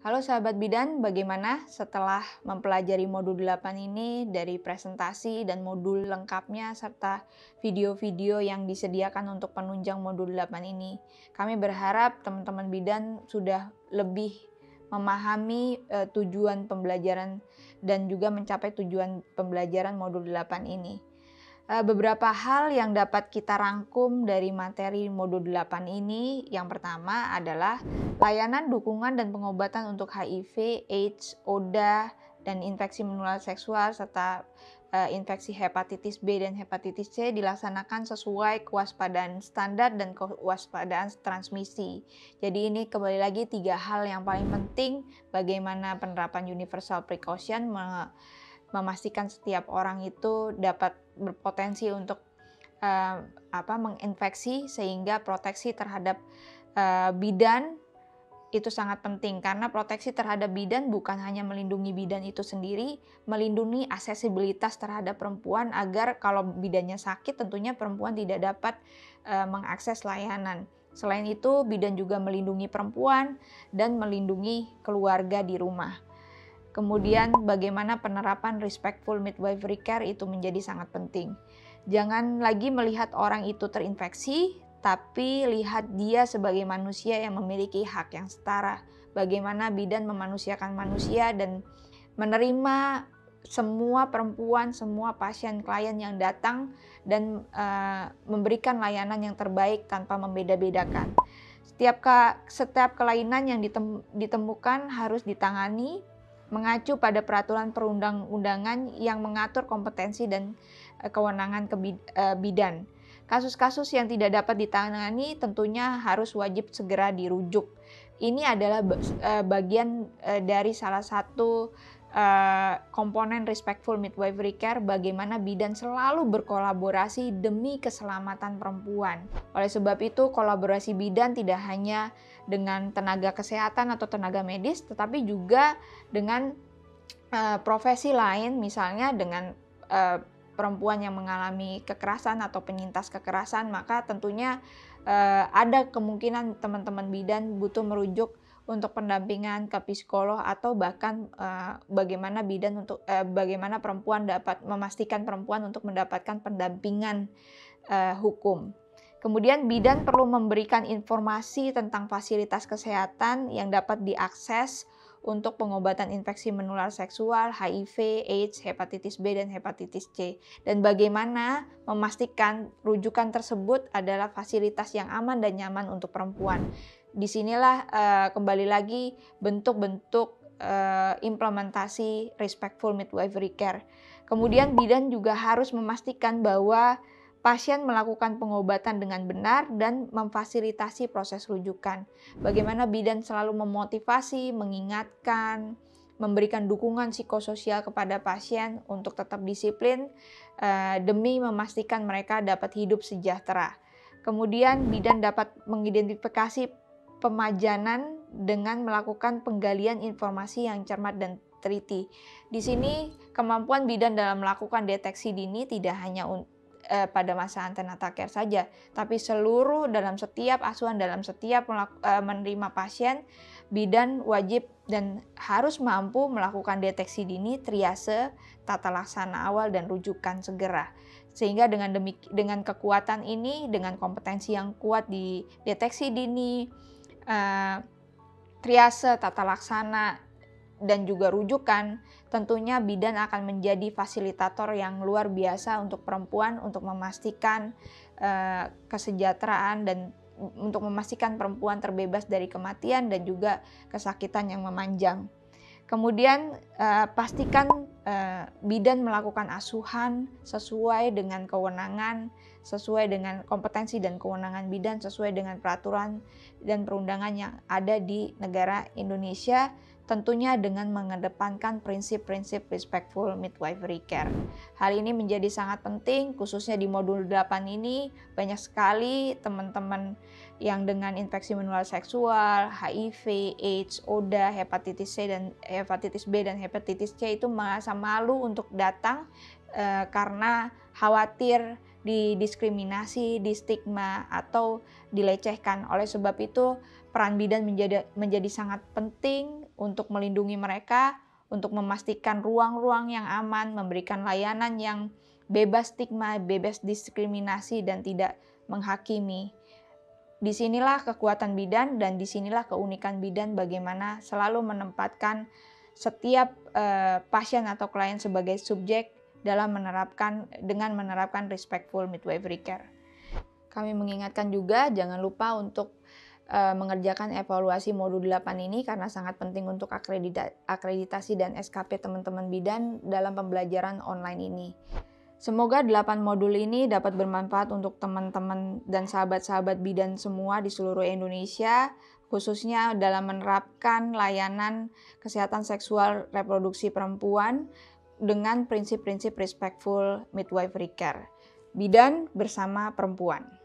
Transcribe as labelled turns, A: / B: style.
A: Halo sahabat bidan, bagaimana setelah mempelajari modul 8 ini dari presentasi dan modul lengkapnya serta video-video yang disediakan untuk penunjang modul 8 ini? Kami berharap teman-teman bidan sudah lebih memahami tujuan pembelajaran dan juga mencapai tujuan pembelajaran modul 8 ini. Beberapa hal yang dapat kita rangkum dari materi modul 8 ini, yang pertama adalah layanan dukungan dan pengobatan untuk HIV, AIDS, ODA, dan infeksi menular seksual serta infeksi hepatitis B dan hepatitis C dilaksanakan sesuai kewaspadaan standar dan kewaspadaan transmisi. Jadi ini kembali lagi 3 hal yang paling penting bagaimana penerapan universal precaution memastikan setiap orang itu dapat berpotensi untuk menginfeksi, sehingga proteksi terhadap bidan itu sangat penting, karena proteksi terhadap bidan bukan hanya melindungi bidan itu sendiri, melindungi aksesibilitas terhadap perempuan agar kalau bidannya sakit tentunya perempuan tidak dapat mengakses layanan. Selain itu, bidan juga melindungi perempuan dan melindungi keluarga di rumah. Kemudian bagaimana penerapan respectful midwifery care itu menjadi sangat penting. Jangan lagi melihat orang itu terinfeksi, tapi lihat dia sebagai manusia yang memiliki hak yang setara. Bagaimana bidan memanusiakan manusia dan menerima semua perempuan, semua pasien klien yang datang dan memberikan layanan yang terbaik tanpa membeda-bedakan. Setiap kelainan yang ditemukan harus ditangani mengacu pada peraturan perundang-undangan yang mengatur kompetensi dan kewenangan bidan. Kasus-kasus yang tidak dapat ditangani tentunya harus wajib segera dirujuk. Ini adalah bagian dari salah satu komponen respectful midwifery care, bagaimana bidan selalu berkolaborasi demi keselamatan perempuan. Oleh sebab itu, kolaborasi bidan tidak hanya dengan tenaga kesehatan atau tenaga medis, tetapi juga dengan profesi lain, misalnya dengan perempuan yang mengalami kekerasan atau penyintas kekerasan, maka tentunya ada kemungkinan teman-teman bidan butuh merujuk untuk pendampingan ke psikolog atau bahkan bagaimana perempuan dapat memastikan perempuan untuk mendapatkan pendampingan hukum. Kemudian bidan perlu memberikan informasi tentang fasilitas kesehatan yang dapat diakses untuk pengobatan infeksi menular seksual, HIV, AIDS, hepatitis B, dan hepatitis C. Dan bagaimana memastikan rujukan tersebut adalah fasilitas yang aman dan nyaman untuk perempuan. Disinilah kembali lagi bentuk-bentuk implementasi respectful midwifery care. Kemudian bidan juga harus memastikan bahwa pasien melakukan pengobatan dengan benar dan memfasilitasi proses rujukan. Bagaimana bidan selalu memotivasi, mengingatkan, memberikan dukungan psikososial kepada pasien untuk tetap disiplin demi memastikan mereka dapat hidup sejahtera. Kemudian bidan dapat mengidentifikasi pemajanan dengan melakukan penggalian informasi yang cermat dan teliti. Di sini kemampuan bidan dalam melakukan deteksi dini tidak hanya pada masa antenatal care saja, tapi dalam setiap asuhan, dalam setiap menerima pasien, bidan wajib dan harus mampu melakukan deteksi dini, triase, tata laksana awal, dan rujukan segera. Sehingga dengan kekuatan ini, dengan kompetensi yang kuat di deteksi dini, triase, tata laksana, dan juga rujukan, tentunya bidan akan menjadi fasilitator yang luar biasa untuk perempuan, untuk memastikan kesejahteraan dan untuk memastikan perempuan terbebas dari kematian dan juga kesakitan yang memanjang. Kemudian pastikan bidan melakukan asuhan sesuai dengan kewenangan, sesuai dengan kompetensi dan kewenangan bidan, sesuai dengan peraturan dan perundangan yang ada di negara Indonesia, tentunya dengan mengedepankan prinsip-prinsip respectful midwifery care. Hal ini menjadi sangat penting, khususnya di modul 8 ini banyak sekali teman-teman yang dengan infeksi menular seksual, HIV, AIDS, ODA, hepatitis C dan hepatitis B dan hepatitis C itu merasa malu untuk datang karena khawatir didiskriminasi, distigma, atau dilecehkan. Oleh sebab itu, peran bidan menjadi sangat penting untuk melindungi mereka, untuk memastikan ruang-ruang yang aman, memberikan layanan yang bebas stigma, bebas diskriminasi, dan tidak menghakimi. Disinilah kekuatan bidan dan disinilah keunikan bidan bagaimana selalu menempatkan setiap pasien atau klien sebagai subjek dalam dengan menerapkan respectful midwifery care. Kami mengingatkan juga jangan lupa untuk mengerjakan evaluasi modul 8 ini karena sangat penting untuk akreditasi dan SKP teman-teman bidan dalam pembelajaran online ini. Semoga 8 modul ini dapat bermanfaat untuk teman-teman dan sahabat-sahabat bidan semua di seluruh Indonesia, khususnya dalam menerapkan layanan kesehatan seksual reproduksi perempuan dengan prinsip-prinsip respectful midwifery care. Bidan bersama perempuan.